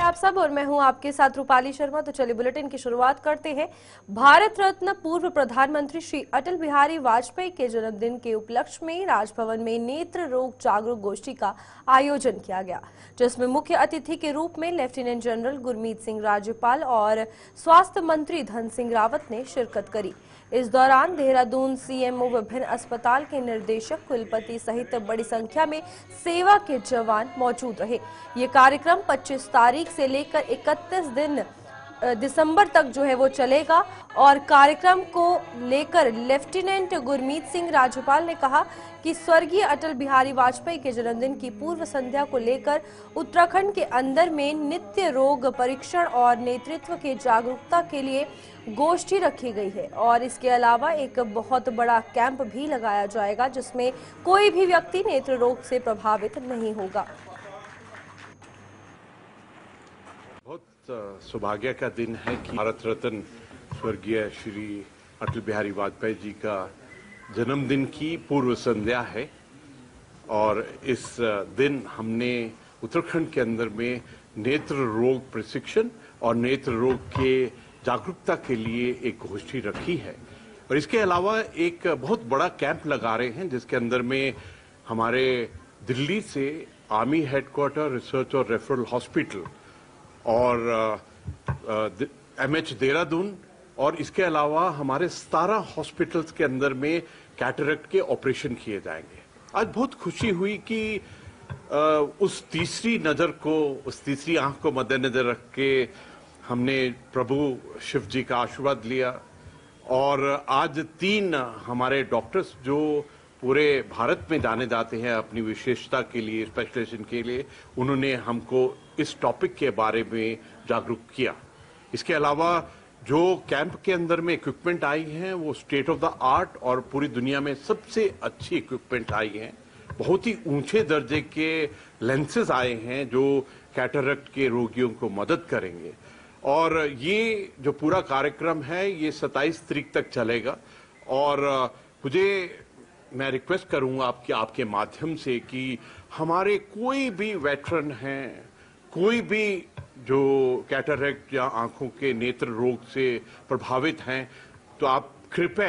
आप सब और मैं हूं आपके साथ रूपाली शर्मा। तो चलिए बुलेटिन की शुरुआत करते हैं। भारत रत्न पूर्व प्रधानमंत्री श्री अटल बिहारी वाजपेयी के जन्मदिन के उपलक्ष्य में राजभवन में नेत्र रोग जागरूक गोष्ठी का आयोजन किया गया, जिसमें मुख्य अतिथि के रूप में लेफ्टिनेंट जनरल गुरमीत सिंह राज्यपाल और स्वास्थ्य मंत्री धन सिंह रावत ने शिरकत करी। इस दौरान देहरादून सीएमओ, विभिन्न अस्पताल के निर्देशक, कुलपति सहित बड़ी संख्या में सेवा के जवान मौजूद रहे। ये कार्यक्रम 25 तारीख से लेकर 31 दिसंबर तक जो है वो चलेगा और कार्यक्रम को लेकर लेफ्टिनेंट गुरमीत सिंह राज्यपाल ने कहा कि स्वर्गीय अटल बिहारी वाजपेयी के जन्मदिन की पूर्व संध्या को लेकर उत्तराखंड के अंदर में नित्य रोग परीक्षण और नेतृत्व के जागरूकता के लिए गोष्ठी रखी गई है और इसके अलावा एक बहुत बड़ा कैंप भी लगाया जाएगा, जिसमें कोई भी व्यक्ति नेत्र रोग से प्रभावित नहीं होगा। बहुत सौभाग्य का दिन है कि भारत रत्न स्वर्गीय श्री अटल बिहारी वाजपेयी जी का जन्मदिन की पूर्व संध्या है और इस दिन हमने उत्तराखंड के अंदर में नेत्र रोग प्रशिक्षण और नेत्र रोग के जागरूकता के लिए एक गोष्ठी रखी है और इसके अलावा एक बहुत बड़ा कैंप लगा रहे हैं, जिसके अंदर में हमारे दिल्ली से आर्मी हेडक्वार्टर, रिसर्च और रेफरल हॉस्पिटल और एमएच देहरादून और इसके अलावा हमारे 17 हॉस्पिटल्स के अंदर में कैटरेक्ट के ऑपरेशन किए जाएंगे। आज बहुत खुशी हुई कि उस तीसरी नजर को, उस तीसरी आंख को मद्देनजर रख के हमने प्रभु शिव जी का आशीर्वाद लिया और आज 3 हमारे डॉक्टर्स जो पूरे भारत में जाने जाते हैं अपनी विशेषता के लिए, स्पेशलाइजेशन के लिए, उन्होंने हमको इस टॉपिक के बारे में जागरूक किया। इसके अलावा जो कैंप के अंदर में इक्विपमेंट आई हैं वो स्टेट ऑफ द आर्ट और पूरी दुनिया में सबसे अच्छी इक्विपमेंट आई हैं। बहुत ही ऊंचे दर्जे के लेंसेज आए हैं जो कैटरेक्ट के रोगियों को मदद करेंगे और ये जो पूरा कार्यक्रम है ये 27 तारीख तक चलेगा और मैं रिक्वेस्ट करूंगा आपके माध्यम से कि हमारे कोई भी वेटरन हैं, कोई भी जो कैटरेक्ट या आंखों के नेत्र रोग से प्रभावित हैं, तो आप कृपया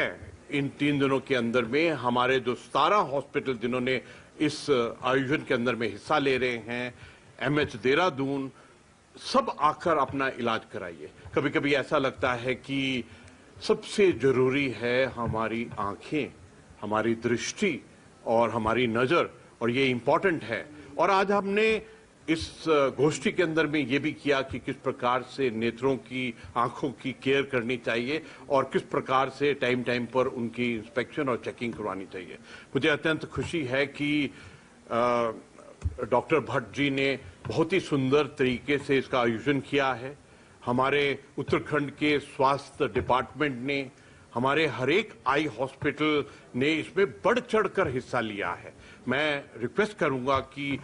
इन 3 दिनों के अंदर में हमारे जो 17 हॉस्पिटल जिन्होंने इस आयोजन के अंदर में हिस्सा ले रहे हैं, एमएच देहरादून, सब आकर अपना इलाज कराइए। कभी कभी ऐसा लगता है कि सबसे जरूरी है हमारी आंखें, हमारी दृष्टि और हमारी नजर, और ये इंपॉर्टेंट है। और आज हमने इस गोष्ठी के अंदर में ये भी किया कि किस प्रकार से नेत्रों की, आंखों की केयर करनी चाहिए और किस प्रकार से टाइम टाइम पर उनकी इंस्पेक्शन और चेकिंग करवानी चाहिए। मुझे अत्यंत खुशी है कि डॉक्टर भट्ट जी ने बहुत ही सुंदर तरीके से इसका आयोजन किया है। हमारे उत्तराखंड के स्वास्थ्य डिपार्टमेंट ने, हमारे हर एक आई हॉस्पिटल ने इसमें बढ़ चढ़कर हिस्सा लिया है। मैं रिक्वेस्ट करूंगा कि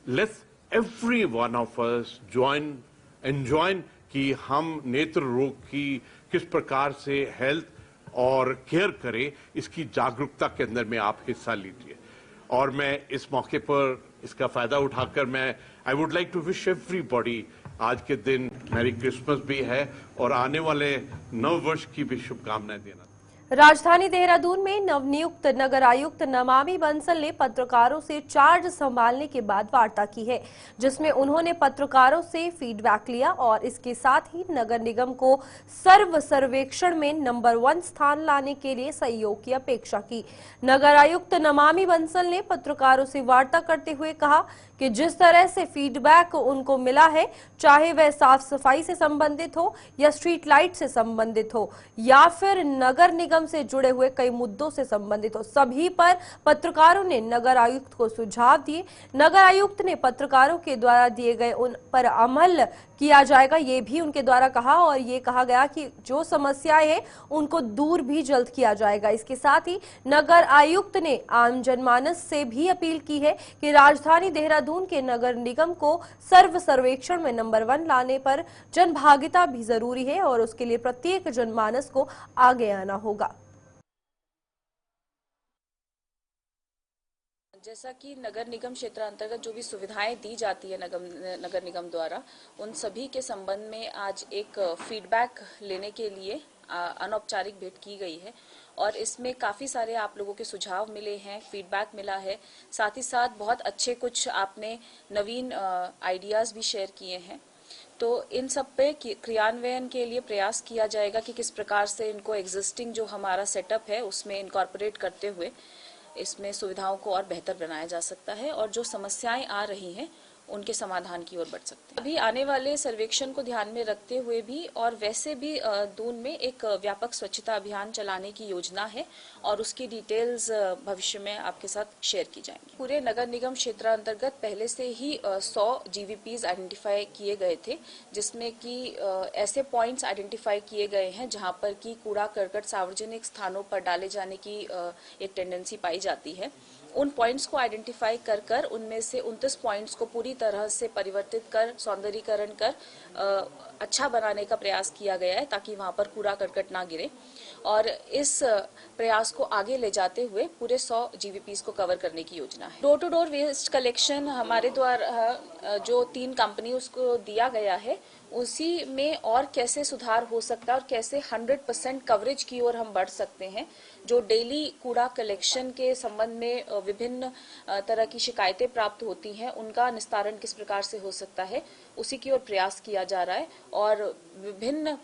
let's every one of us enjoy कि हम नेत्र रोग की किस प्रकार से हेल्थ और केयर करें, इसकी जागरूकता के अंदर में आप हिस्सा लीजिए। और मैं इस मौके पर इसका फायदा उठाकर I would like to wish everybody, आज के दिन मैरी क्रिसमस भी है और आने वाले नव वर्ष की भी शुभकामनाएं देना। राजधानी देहरादून में नवनियुक्त नगर आयुक्त नमामि बंसल ने पत्रकारों से चार्ज संभालने के बाद वार्ता की है, जिसमें उन्होंने पत्रकारों से फीडबैक लिया और इसके साथ ही नगर निगम को सर्वेक्षण में नंबर 1 स्थान लाने के लिए सहयोग की अपेक्षा की। नगर आयुक्त नमामि बंसल ने पत्रकारों से वार्ता करते हुए कहा कि जिस तरह से फीडबैक उनको मिला है, चाहे वह साफ सफाई से संबंधित हो या स्ट्रीट लाइट से संबंधित हो या फिर नगर निगम से जुड़े हुए कई मुद्दों से संबंधित हो, सभी पर पत्रकारों ने नगर आयुक्त को सुझाव दिए। नगर आयुक्त ने पत्रकारों के द्वारा दिए गए उन पर अमल किया जाएगा, ये भी उनके द्वारा कहा और ये कहा गया कि जो समस्याएं हैं उनको दूर भी जल्द किया जाएगा। इसके साथ ही नगर आयुक्त ने आम जनमानस से भी अपील की है कि राजधानी देहरादून के नगर निगम को सर्वेक्षण में नंबर 1 लाने पर जनभागिता भी जरूरी है और उसके लिए प्रत्येक जनमानस को आगे आना होगा। जैसा कि नगर निगम क्षेत्र अंतर्गत जो भी सुविधाएं दी जाती है नगर निगम द्वारा, उन सभी के संबंध में आज एक फीडबैक लेने के लिए अनौपचारिक भेंट की गई है और इसमें काफ़ी सारे आप लोगों के सुझाव मिले हैं, फीडबैक मिला है। साथ ही साथ बहुत अच्छे कुछ आपने नवीन आइडियाज़ भी शेयर किए हैं। तो इन सब पे क्रियान्वयन के लिए प्रयास किया जाएगा कि किस प्रकार से इनको एग्जिस्टिंग जो हमारा सेटअप है उसमें इनकॉर्पोरेट करते हुए इसमें सुविधाओं को और बेहतर बनाया जा सकता है और जो समस्याएं आ रही हैं उनके समाधान की ओर बढ़ सकते हैं। अभी आने वाले सर्वेक्षण को ध्यान में रखते हुए भी और वैसे भी दून में एक व्यापक स्वच्छता अभियान चलाने की योजना है और उसकी डिटेल्स भविष्य में आपके साथ शेयर की जाएंगी। पूरे नगर निगम क्षेत्र अंतर्गत पहले से ही 100 GVPs आइडेंटिफाई किए गए थे, जिसमें कि ऐसे पॉइंट्स आइडेंटिफाई किए गए हैं जहां पर कि कूड़ा करकट सार्वजनिक स्थानों पर डाले जाने की एक टेंडेंसी पाई जाती है। उन पॉइंट्स को आइडेंटिफाई कर उनमें से 29 पॉइंट्स को पूरी तरह से परिवर्तित कर सौंदर्यीकरण कर अच्छा बनाने का प्रयास किया गया है ताकि वहां पर कूड़ा करकट ना गिरे और इस प्रयास को आगे ले जाते हुए पूरे 100 GVPs को कवर करने की योजना है। Door to door waste collection हमारे द्वारा जो 3 कंपनी उसको दिया गया है उसी में और कैसे सुधार हो सकता है और कैसे 100% कवरेज की ओर हम बढ़ सकते हैं। जो डेली कूड़ा कलेक्शन के संबंध में विभिन्न तरह की शिकायतें प्राप्त होती हैं उनका निस्तारण किस प्रकार से हो सकता है उसी की ओर प्रयास किया जा रहा है और विभिन्न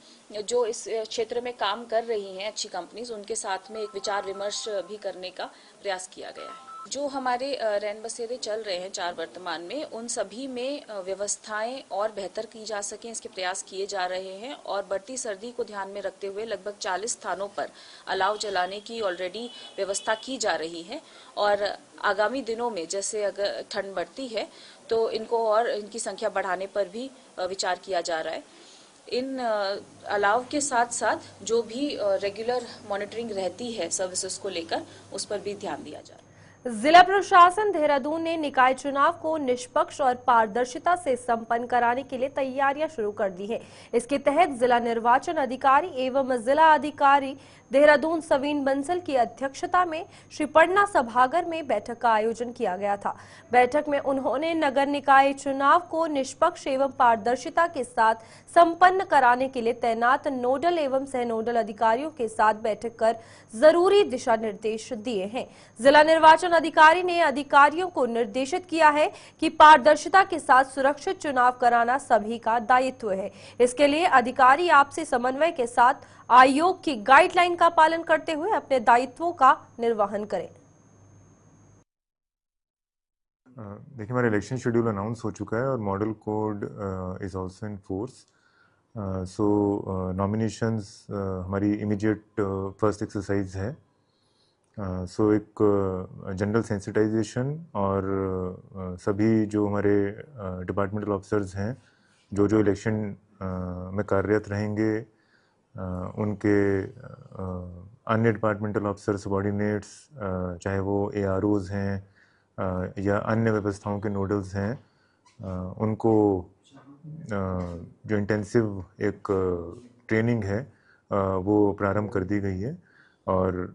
जो इस क्षेत्र में काम कर रही हैं अच्छी कंपनीज उनके साथ में एक विचार विमर्श भी करने का प्रयास किया गया है। जो हमारे रैन बसेरे चल रहे हैं 4 वर्तमान में उन सभी में व्यवस्थाएं और बेहतर की जा सकें इसके प्रयास किए जा रहे हैं और बढ़ती सर्दी को ध्यान में रखते हुए लगभग 40 स्थानों पर अलाव जलाने की ऑलरेडी व्यवस्था की जा रही है और आगामी दिनों में जैसे अगर ठंड बढ़ती है तो इनको और इनकी संख्या बढ़ाने पर भी विचार किया जा रहा है। इन अलाव के साथ साथ जो भी रेगुलर मॉनिटरिंग रहती है सर्विसेज को लेकर उस पर भी ध्यान दिया जा रहा है। जिला प्रशासन देहरादून ने निकाय चुनाव को निष्पक्ष और पारदर्शिता से संपन्न कराने के लिए तैयारियां शुरू कर दी हैं। इसके तहत जिला निर्वाचन अधिकारी एवं जिला अधिकारी देहरादून सवीन बंसल की अध्यक्षता में श्री पटना सभागार में बैठक का आयोजन किया गया था। बैठक में उन्होंने नगर निकाय चुनाव को निष्पक्ष एवं पारदर्शिता के साथ संपन्न कराने के लिए तैनात नोडल एवं सह नोडल अधिकारियों के साथ बैठक कर जरूरी दिशा निर्देश दिए हैं। जिला निर्वाचन अधिकारी ने अधिकारियों को निर्देशित किया है कि पारदर्शिता के साथ सुरक्षित चुनाव कराना सभी का दायित्व है। इसके लिए अधिकारी आपसी समन्वय के साथ आयोग की गाइडलाइन का पालन करते हुए अपने दायित्वों का निर्वहन करें। देखिए, हमारा इलेक्शन शेड्यूल अनाउंस हो चुका है और model code is also in force. So nominations हमारी इमीडिएट फर्स्ट एक्सरसाइज है। सो एक जनरल सेंसिटाइजेशन और सभी जो हमारे डिपार्टमेंटल ऑफिसर्स हैं जो इलेक्शन में कार्यरत रहेंगे उनके अन्य डिपार्टमेंटल ऑफिसर सबॉर्डिनेट्स चाहे वो AROs हैं या अन्य व्यवस्थाओं के नोडल्स हैं उनको जो इंटेंसिव एक ट्रेनिंग है वो प्रारंभ कर दी गई है और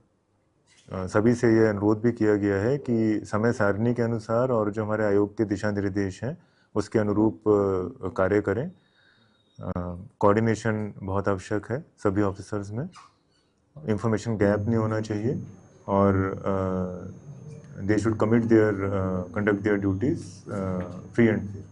सभी से ये अनुरोध भी किया गया है कि समय सारणी के अनुसार और जो हमारे आयोग के दिशा निर्देश हैं उसके अनुरूप कार्य करें। कोऑर्डिनेशन बहुत आवश्यक है सभी ऑफिसर्स में, इंफॉर्मेशन गैप नहीं होना चाहिए और they should commit there conduct their duties free and fair.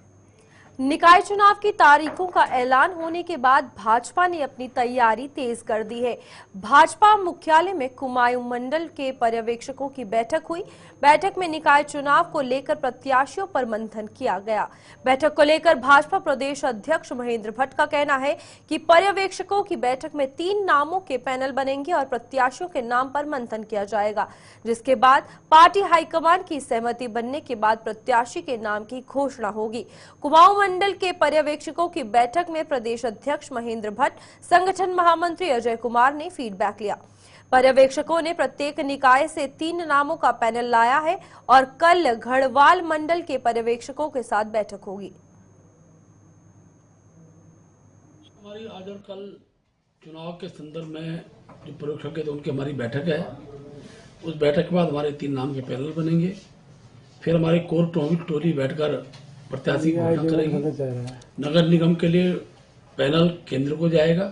निकाय चुनाव की तारीखों का ऐलान होने के बाद भाजपा ने अपनी तैयारी तेज कर दी है। भाजपा मुख्यालय में कुमाऊं मंडल के पर्यवेक्षकों की बैठक हुई। बैठक में निकाय चुनाव को लेकर प्रत्याशियों पर मंथन किया गया। बैठक को लेकर भाजपा प्रदेश अध्यक्ष महेंद्र भट्ट का कहना है कि पर्यवेक्षकों की बैठक में 3 नामों के पैनल बनेंगे और प्रत्याशियों के नाम पर मंथन किया जाएगा, जिसके बाद पार्टी हाईकमान की सहमति बनने के बाद प्रत्याशी के नाम की घोषणा होगी। कुमाऊं मंडल के पर्यवेक्षकों की बैठक में प्रदेश अध्यक्ष महेंद्र भट्ट, संगठन महामंत्री अजय कुमार ने फीडबैक लिया। पर्यवेक्षकों ने प्रत्येक निकाय से 3 नामों का पैनल लाया है और कल घड़वाल मंडल के पर्यवेक्षकों के साथ बैठक होगी। हमारी आज और कल चुनाव के संदर्भ में जो पर्यवेक्षक है तो उनकी हमारी बैठक है। उस बैठक के बाद हमारे 3 नाम के पैनल बनेंगे फिर हमारी कोर टोली बैठकर प्रत्याशी की घोषणा करेगी। नगर निगम के लिए पैनल केंद्र को जाएगा,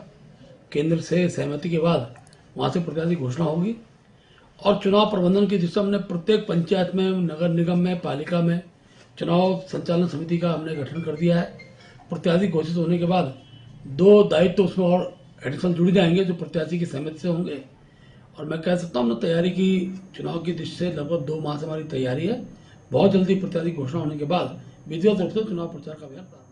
केंद्र से सहमति के बाद वहां से प्रत्याशी घोषणा होगी और चुनाव प्रबंधन की दिशा हमने प्रत्येक पंचायत में, नगर निगम में, पालिका में चुनाव संचालन समिति का हमने गठन कर दिया है। प्रत्याशी घोषित होने के बाद 2 दायित्व उसमें और एडिशनल जुड़ जाएंगे जो प्रत्याशी की सहमति से होंगे। और मैं कह सकता हूँ हमने तैयारी की, चुनाव की दृष्टि से लगभग 2 माह से हमारी तैयारी है। बहुत जल्दी प्रत्याशी घोषणा होने के बाद विधिवत रूप से चुनाव प्रचार का अभियान प्रारंभ।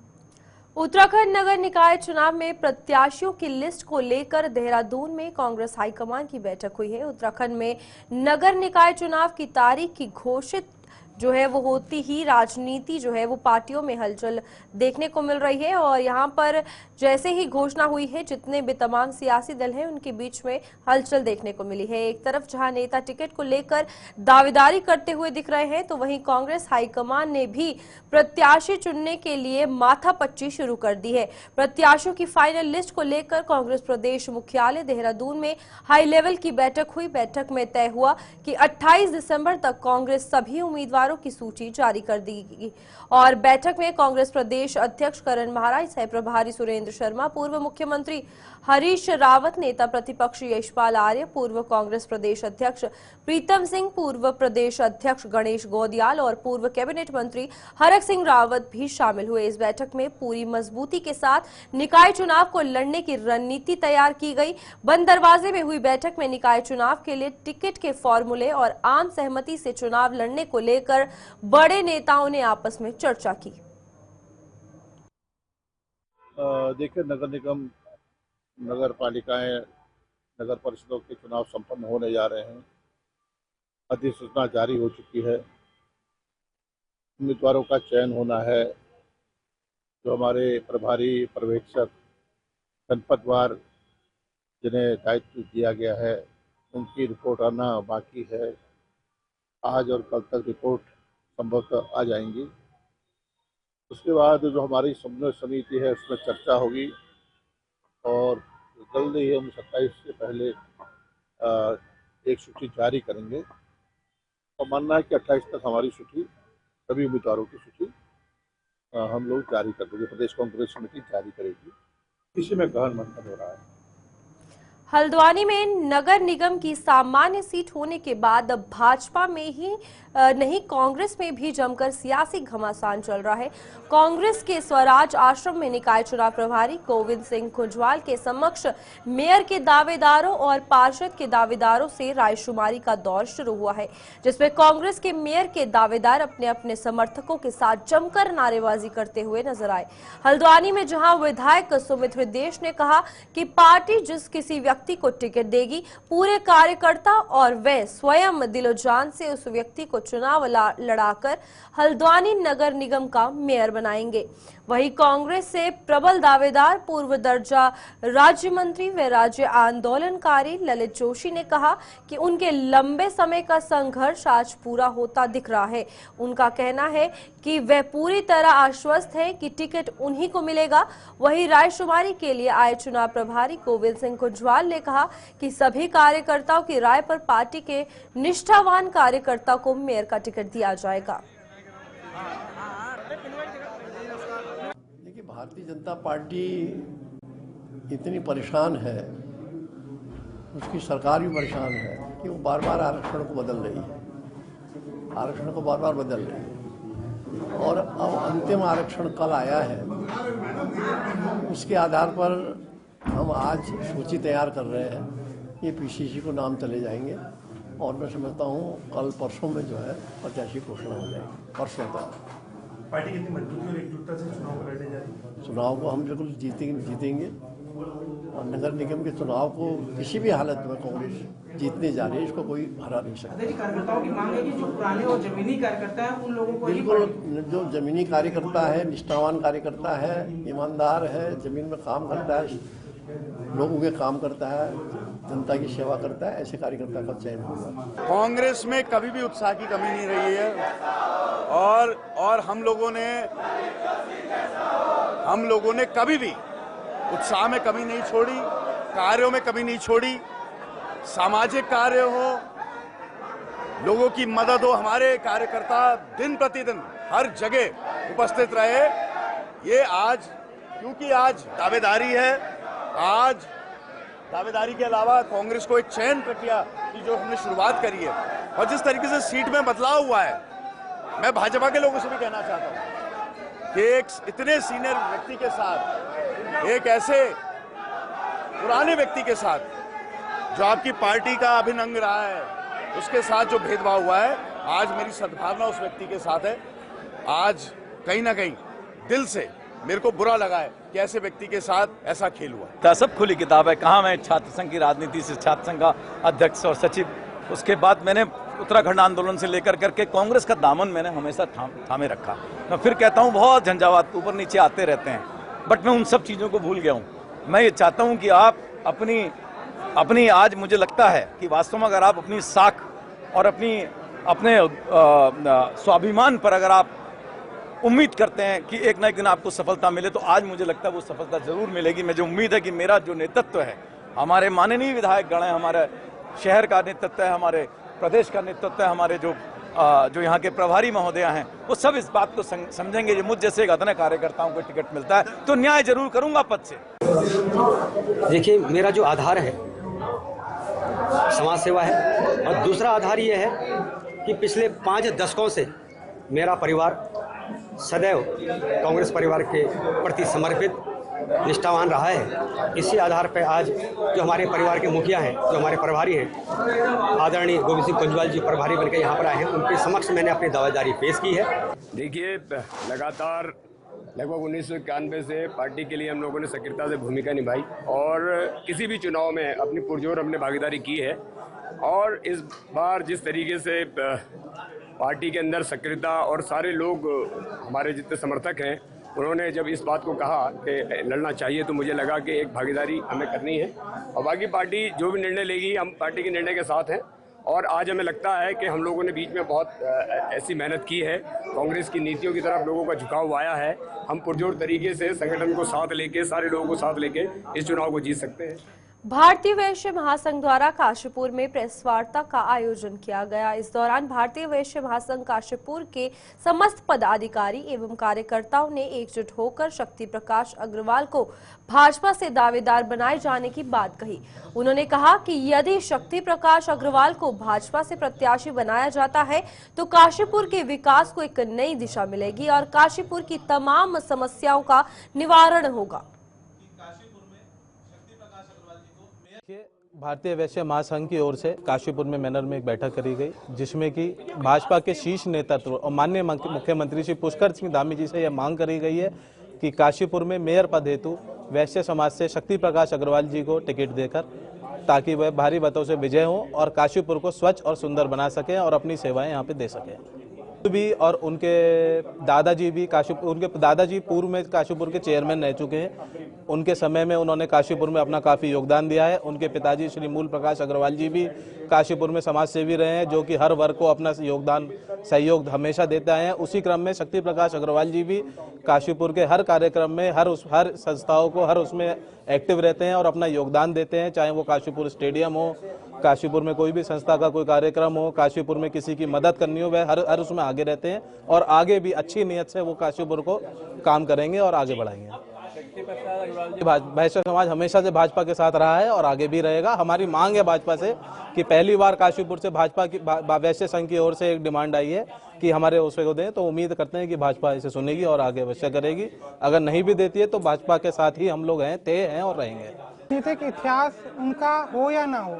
उत्तराखंड नगर निकाय चुनाव में प्रत्याशियों की लिस्ट को लेकर देहरादून में कांग्रेस हाईकमान की बैठक हुई है। उत्तराखंड में नगर निकाय चुनाव की तारीख की घोषित जो है वो होती ही राजनीति जो है वो पार्टियों में हलचल देखने को मिल रही है और यहाँ पर जैसे ही घोषणा हुई है जितने भी तमाम सियासी दल हैं उनके बीच में हलचल देखने को मिली है। एक तरफ जहां नेता टिकट को लेकर दावेदारी करते हुए दिख रहे हैं तो वहीं कांग्रेस हाईकमान ने भी प्रत्याशी चुनने के लिए माथापच्ची शुरू कर दी है। प्रत्याशियों की फाइनल लिस्ट को लेकर कांग्रेस प्रदेश मुख्यालय देहरादून में हाई लेवल की बैठक हुई। बैठक में तय हुआ कि 28 दिसंबर तक कांग्रेस सभी उम्मीदवारों की सूची जारी कर देगी और बैठक में कांग्रेस प्रदेश अध्यक्ष करण महाराज, सह प्रभारी सुरेंद्र शर्मा, पूर्व मुख्यमंत्री हरीश रावत, नेता प्रतिपक्ष यशपाल आर्य, पूर्व कांग्रेस प्रदेश अध्यक्ष प्रीतम सिंह, पूर्व प्रदेश अध्यक्ष गणेश गोदियाल और पूर्व कैबिनेट मंत्री हरक सिंह रावत भी शामिल हुए। इस बैठक में पूरी मजबूती के साथ निकाय चुनाव को लड़ने की रणनीति तैयार की गई। बंद दरवाजे में हुई बैठक में निकाय चुनाव के लिए टिकट के फॉर्मूले और आम सहमति से चुनाव लड़ने को लेकर बड़े नेताओं ने आपस में चर्चा की। देखिए, नगर निगम, नगर पालिकाएं, नगर परिषदों के चुनाव संपन्न होने जा रहे हैं। अधिसूचना जारी हो चुकी है। उम्मीदवारों का चयन होना है। जो हमारे प्रभारी पर्यवेक्षक जनपदवार जिन्हें दायित्व दिया गया है उनकी रिपोर्ट आना बाकी है। आज और कल तक रिपोर्ट संभवतः आ जाएंगी। उसके बाद जो हमारी समन्वय समिति है उसमें चर्चा होगी और जल्द ही हम 27 से पहले एक सूची जारी करेंगे और मानना है कि 28 तक हमारी सूची, सभी उम्मीदवारों की सूची हम लोग जारी कर देंगे। प्रदेश कांग्रेस समिति जारी करेगी। इसी में गहन मंथन हो रहा है। हल्द्वानी में नगर निगम की सामान्य सीट होने के बाद अब भाजपा में ही नहीं कांग्रेस में भी जमकर सियासी घमासान चल रहा है। कांग्रेस के स्वराज आश्रम में निकाय चुनाव प्रभारी गोविंद सिंह कुंजवाल के समक्ष मेयर के दावेदारों और पार्षद के दावेदारों से रायशुमारी का दौर शुरू हुआ है, जिसमें कांग्रेस के मेयर के दावेदार अपने अपने समर्थकों के साथ जमकर नारेबाजी करते हुए नजर आए। हल्द्वानी में जहां विधायक सुमित हृदयेश ने कहा कि पार्टी जिस किसी व्यक्ति को टिकट देगी, पूरे कार्यकर्ता और वे स्वयं दिलोजान से उस व्यक्ति को चुनाव लड़ाकर हल्द्वानी नगर निगम का मेयर बनाएंगे। वहीं कांग्रेस से प्रबल दावेदार पूर्व दर्जा राज्य मंत्री व राज्य आंदोलनकारी ललित जोशी ने कहा कि उनके लंबे समय का संघर्ष आज पूरा होता दिख रहा है। उनका कहना है कि वह पूरी तरह आश्वस्त है कि टिकट उन्हीं को मिलेगा। वहीं रायशुमारी के लिए आए चुनाव प्रभारी गोविंद सिंह कुंजवाल ने कहा कि सभी कार्यकर्ताओं की राय पर पार्टी के निष्ठावान कार्यकर्ता को मेयर का टिकट दिया जाएगा। देखिए, भारतीय जनता पार्टी इतनी परेशान है, उसकी सरकार भी परेशान है कि वो बार बार आरक्षण को बदल रही है, आरक्षण को बार बार बदल रही है और अब अंतिम आरक्षण कल आया है। उसके आधार पर हम आज सूची तैयार कर रहे हैं। ये पीसीसी को नाम चले जाएंगे और मैं समझता हूँ कल परसों में जो है प्रत्याशी घोषणा हो जाएगी। परसों तक पार्टी कितनी मजबूती और एकजुटता से चुनाव को लड़ने जा रही है? चुनाव को हम बिल्कुल जीतेंगे और नगर निगम के चुनाव को किसी भी हालत में कांग्रेस जीतने जा रही है। इसको कोई हरा नहीं सकता। कार्यकर्ताओं की मांग है कि जो पुराने और जमीनी कार्यकर्ता है उन लोगों को बिल्कुल, जो जमीनी कार्यकर्ता है, निष्ठावान कार्यकर्ता है, ईमानदार है, जमीन में काम करता है, लोगों के काम करता है, जनता की सेवा करता है, ऐसे कार्यकर्ता का चयन होगा। कांग्रेस में कभी भी उत्साह की कमी नहीं रही है और हम लोगों ने कभी भी उत्साह में कमी नहीं छोड़ी, कार्यों में कमी नहीं छोड़ी। सामाजिक कार्य हो, लोगों की मदद हो, हमारे कार्यकर्ता दिन प्रतिदिन हर जगह उपस्थित रहे। ये आज, क्योंकि आज दावेदारी है, आज दावेदारी के अलावा कांग्रेस को एक चयन प्रक्रिया की जो हमने शुरुआत करी है और जिस तरीके से सीट में बदलाव हुआ है, मैं भाजपा के लोगों से भी कहना चाहता हूं कि एक इतने सीनियर व्यक्ति के साथ, एक ऐसे पुराने व्यक्ति के साथ जो आपकी पार्टी का अभिन्न अंग रहा है, उसके साथ जो भेदभाव हुआ है, आज मेरी सद्भावना उस व्यक्ति के साथ है। आज कहीं ना कहीं दिल से मेरे को बुरा लगा है कि ऐसे व्यक्ति के साथ ऐसा खेल हुआ। सब खुली किताब है। कहाँ मैं छात्र संघ की राजनीति से छात्र संघ का अध्यक्ष और सचिव, उसके बाद मैंने उत्तराखंड आंदोलन से लेकर करके कांग्रेस का दामन मैंने हमेशा थामे रखा। मैं फिर कहता हूँ बहुत झंझावात ऊपर नीचे आते रहते हैं, बट मैं उन सब चीज़ों को भूल गया हूँ। मैं ये चाहता हूँ कि आप अपनी आज मुझे लगता है कि वास्तव में अगर आप अपनी साख और अपने स्वाभिमान पर अगर आप उम्मीद करते हैं कि एक ना एक दिन आपको सफलता मिले, तो आज मुझे लगता है वो सफलता जरूर मिलेगी। मुझे उम्मीद है कि मेरा जो नेतृत्व है, हमारे माननीय विधायक गण है, हमारे शहर का नेतृत्व है, हमारे प्रदेश का नेतृत्व है, हमारे जो यहाँ के प्रभारी महोदय हैं, वो सब इस बात को समझेंगे। मुझ जैसे एक अदना कार्यकर्ताओं को टिकट मिलता है तो न्याय जरूर करूंगा पद से। देखिए, मेरा जो आधार है समाज सेवा है, और दूसरा आधार ये है कि पिछले 5 दशकों से मेरा परिवार सदैव कांग्रेस परिवार के प्रति समर्पित निष्ठावान रहा है। इसी आधार पर आज जो हमारे परिवार के मुखिया हैं, जो हमारे प्रभारी हैं, आदरणीय गोविंद सिंह कुंजवाल जी प्रभारी बनकर यहाँ पर आए हैं, उनके समक्ष मैंने अपनी दावेदारी पेश की है। देखिए, लगातार लगभग 1991 से पार्टी के लिए हम लोगों ने सक्रियता से भूमिका निभाई और किसी भी चुनाव में अपनी पुरजोर हमने भागीदारी की है। और इस बार जिस तरीके से पार्टी के अंदर सक्रियता और सारे लोग हमारे जितने समर्थक हैं, उन्होंने जब इस बात को कहा कि लड़ना चाहिए, तो मुझे लगा कि एक भागीदारी हमें करनी है। और बाकी पार्टी जो भी निर्णय लेगी, हम पार्टी के निर्णय के साथ हैं। और आज हमें लगता है कि हम लोगों ने बीच में बहुत ऐसी मेहनत की है, कांग्रेस की नीतियों की तरफ लोगों का झुकाव आया है। हम पुरजोर तरीके से संगठन को साथ लेके, सारे लोगों को साथ लेके इस चुनाव को जीत सकते हैं। भारतीय वैश्य महासंघ द्वारा काशीपुर में प्रेस वार्ता का आयोजन किया गया। इस दौरान भारतीय वैश्य महासंघ काशीपुर के समस्त पदाधिकारी एवं कार्यकर्ताओं ने एकजुट होकर शक्ति प्रकाश अग्रवाल को भाजपा से दावेदार बनाए जाने की बात कही। उन्होंने कहा कि यदि शक्ति प्रकाश अग्रवाल को भाजपा से प्रत्याशी बनाया जाता है तो काशीपुर के विकास को एक नई दिशा मिलेगी और काशीपुर की तमाम समस्याओं का निवारण होगा। भारतीय वैश्य महासंघ की ओर से काशीपुर में मैनर में एक बैठक करी गई, जिसमें कि भाजपा के शीर्ष नेतृत्व और माननीय मुख्यमंत्री श्री पुष्कर सिंह धामी जी से यह मांग करी गई है कि काशीपुर में मेयर पद हेतु वैश्य समाज से शक्ति प्रकाश अग्रवाल जी को टिकट देकर, ताकि वह भारी मतों से विजय हो और काशीपुर को स्वच्छ और सुंदर बना सकें और अपनी सेवाएं यहाँ पे दे सकें। भी और उनके दादाजी पूर्व में काशीपुर के चेयरमैन रह चुके हैं। उनके समय में उन्होंने काशीपुर में अपना काफ़ी योगदान दिया है। उनके पिताजी श्री मूल प्रकाश अग्रवाल जी भी काशीपुर में समाज सेवी रहे हैं, जो कि हर वर्ग को अपना सहयोग हमेशा देते आए हैं। उसी क्रम में शक्ति प्रकाश अग्रवाल जी भी काशीपुर के हर कार्यक्रम में, हर संस्थाओं को हर उसमें एक्टिव रहते हैं और अपना योगदान देते हैं। चाहे वो काशीपुर स्टेडियम हो, काशीपुर में कोई भी संस्था का कोई कार्यक्रम हो, काशीपुर में किसी की मदद करनी हो, वह हर उसमें आगे रहते हैं और आगे भी अच्छी नीयत से वो काशीपुर को काम करेंगे और आगे बढ़ाएंगे। वैश्य समाज हमेशा से भाजपा के साथ रहा है और आगे भी रहेगा। हमारी मांग है भाजपा से कि पहली बार काशीपुर से भाजपा की वैश्य संघ की ओर से एक डिमांड आई है कि हमारे उसको को दें, तो उम्मीद करते हैं कि भाजपा इसे सुनेगी और आगे अवश्य करेगी। अगर नहीं भी देती है तो भाजपा के साथ ही हम लोग हैं, तय हैं और रहेंगे। राजनीतिक इतिहास उनका हो या ना हो,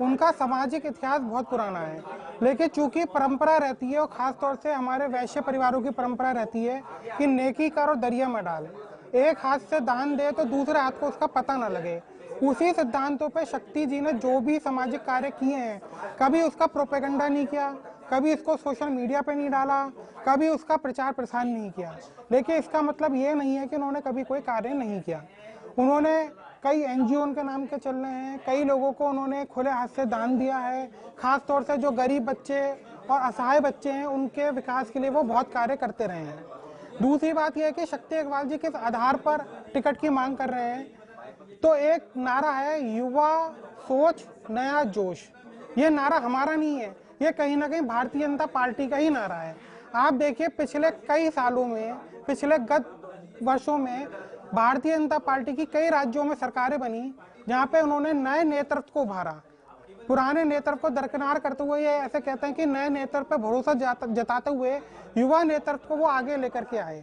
उनका सामाजिक इतिहास बहुत पुराना है, लेकिन चूंकि परंपरा रहती है और खास तौर से हमारे वैश्य परिवारों की परंपरा रहती है कि नेकी कर और दरिया में डाल, एक हाथ से दान दे तो दूसरे हाथ को उसका पता न लगे। उसी सिद्धांतों पे शक्ति जी ने जो भी सामाजिक कार्य किए हैं, कभी उसका प्रोपेगेंडा नहीं किया, कभी इसको सोशल मीडिया पे नहीं डाला, कभी उसका प्रचार प्रसार नहीं किया। लेकिन इसका मतलब ये नहीं है कि उन्होंने कभी कोई कार्य नहीं किया। उन्होंने कई एनजीओ उनके नाम के चल रहे हैं, कई लोगों को उन्होंने खुले हाथ से दान दिया है। खास तौर से जो गरीब बच्चे और असहाय बच्चे हैं, उनके विकास के लिए वो बहुत कार्य करते रहे हैं। दूसरी बात यह है कि शक्ति अग्रवाल जी किस आधार पर टिकट की मांग कर रहे हैं, तो एक नारा है युवा सोच नया जोश। ये नारा हमारा नहीं है, ये कहीं ना कहीं भारतीय जनता पार्टी का ही नारा है। आप देखिए पिछले कई सालों में, पिछले गत वर्षों में भारतीय जनता पार्टी की कई राज्यों में सरकारें बनी जहां पे उन्होंने नए नेतृत्व को उभारा। पुराने नेतृत्व को दरकिनार करते हुए ये ऐसे कहते हैं कि नए नेतृत्व पर भरोसा जताते हुए युवा नेतृत्व को वो आगे लेकर के आए।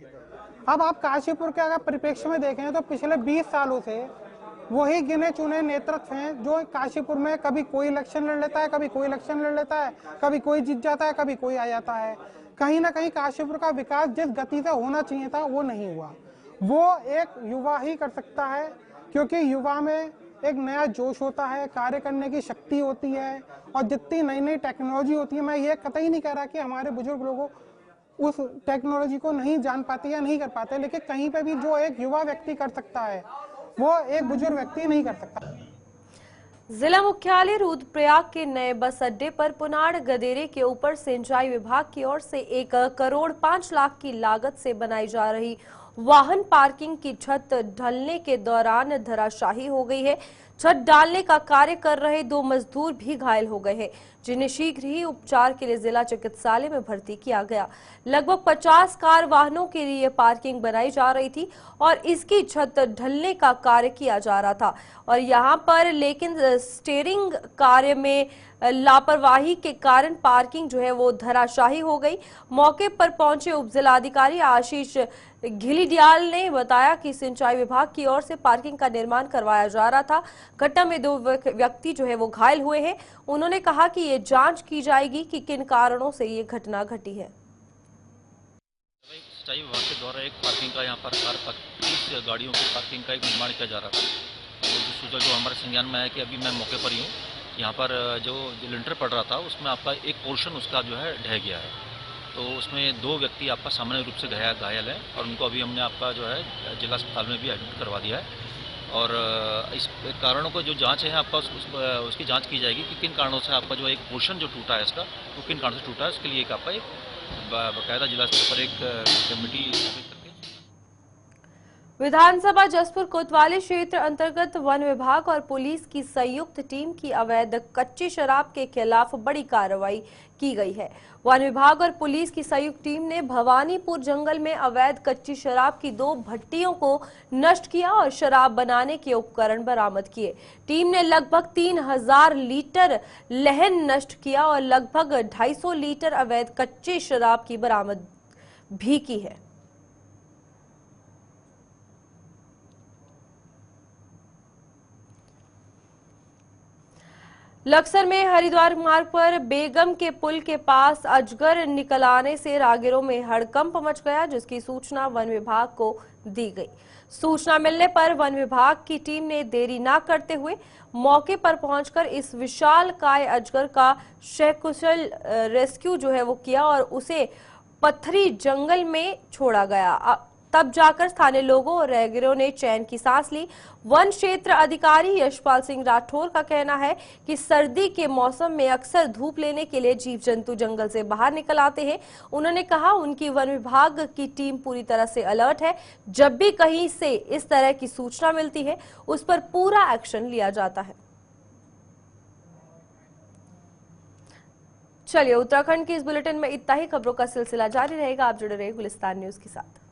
अब आप काशीपुर के अगर परिप्रेक्ष्य में देखें तो पिछले 20 सालों से वही गिने चुने नेतृत्व हैं जो काशीपुर में कभी कोई इलेक्शन लड़ लेता है, कभी कोई इलेक्शन लड़ लेता है, कभी कोई जीत जाता है, कभी कोई आ जाता है। कहीं ना कहीं काशीपुर का विकास जिस गति से होना चाहिए था वो नहीं हुआ। वो एक युवा ही कर सकता है, क्योंकि युवा में एक नया जोश होता है, कार्य करने की शक्ति होती है, और जितनी नई नई टेक्नोलॉजी होती है, मैं ये कतई नहीं कह रहा कि हमारे बुजुर्ग लोगों उस टेक्नोलॉजी को नहीं जान पाते या नहीं कर पाते, लेकिन कहीं पे भी जो एक युवा व्यक्ति कर सकता है वो एक बुजुर्ग व्यक्ति नहीं कर सकता। जिला मुख्यालय रुद्रप्रयाग के नए बस अड्डे पर पुनाड़ गदेरे के ऊपर सिंचाई विभाग की ओर से 1 करोड़ 5 लाख की लागत से बनाई जा रही वाहन पार्किंग की छत ढलने के दौरान धराशायी हो गई है। छत डालने का कार्य कर रहे 2 मजदूर भी घायल हो गए हैं, जिन्हें शीघ्र ही उपचार के लिए जिला चिकित्सालय में भर्ती किया गया। लगभग 50 कार वाहनों के लिए पार्किंग बनाई जा रही थी और इसकी छत ढलने का कार्य किया जा रहा था, और यहां पर लेकिन स्टीयरिंग कार्य में लापरवाही के कारण पार्किंग जो है वो धराशायी हो गई। मौके पर पहुंचे उप जिलाधिकारी आशीष घिलीडियाल ने बताया कि सिंचाई विभाग की ओर से पार्किंग का निर्माण करवाया जा रहा था। घटना में 2 व्यक्ति जो है वो घायल हुए हैं। उन्होंने कहा कि ये जांच की जाएगी कि किन कारणों से ये घटना घटी है। सिंचाई विभाग के द्वारा एक पार्किंग का यहाँ पर 30 गाड़ियों की पार्किंग का एक निर्माण किया जा रहा था। और जो हमारे संज्ञान में है कि अभी मैं मौके पर ही हूँ, यहाँ पर जो लिंटर पड़ रहा था उसमें आपका एक पोर्शन उसका जो है ढह गया है। तो उसमें 2 व्यक्ति आपका सामान्य रूप से घायल हैं और उनको अभी हमने आपका जो है जिला अस्पताल में भी एडमिट करवा दिया है। और इस कारणों को जो जांच है आपका उसकी जांच की जाएगी कि किन कारणों से आपका जो एक पोर्शन जो टूटा है इसका वो किन कारणों से टूटा है। उसके लिए एक आपका एक बाकायदा जिला स्तर पर एक कमेटी स्थापित करके। विधानसभा जसपुर कोतवाली क्षेत्र अंतर्गत वन विभाग और पुलिस की संयुक्त टीम की अवैध कच्ची शराब के खिलाफ बड़ी कार्रवाई की गई है। वन विभाग और पुलिस की संयुक्त टीम ने भवानीपुर जंगल में अवैध कच्ची शराब की 2 भट्टियों को नष्ट किया और शराब बनाने के उपकरण बरामद किए। टीम ने लगभग 3000 लीटर लहन नष्ट किया और लगभग 250 लीटर अवैध कच्ची शराब की बरामद भी की है। लक्सर में हरिद्वार मार्ग पर बेगम के पुल के पास अजगर निकल आने से राहगीरों में हड़कंप मच गया, जिसकी सूचना वन विभाग को दी गई। सूचना मिलने पर वन विभाग की टीम ने देरी न करते हुए मौके पर पहुंचकर इस विशालकाय अजगर का सकुशल रेस्क्यू जो है वो किया और उसे पत्थरी जंगल में छोड़ा गया। तब जाकर स्थानीय लोगों और राहगीरों ने चैन की सांस ली। वन क्षेत्र अधिकारी यशपाल सिंह राठौर का कहना है कि सर्दी के मौसम में अक्सर धूप लेने के लिए जीव जंतु जंगल से बाहर निकल आते हैं। उन्होंने कहा उनकी वन विभाग की टीम पूरी तरह से अलर्ट है। जब भी कहीं से इस तरह की सूचना मिलती है उस पर पूरा एक्शन लिया जाता है। चलिए, उत्तराखंड की इस बुलेटिन में इतना ही। खबरों का सिलसिला जारी रहेगा। आप जुड़े रहिए गुलिस्तान न्यूज के साथ।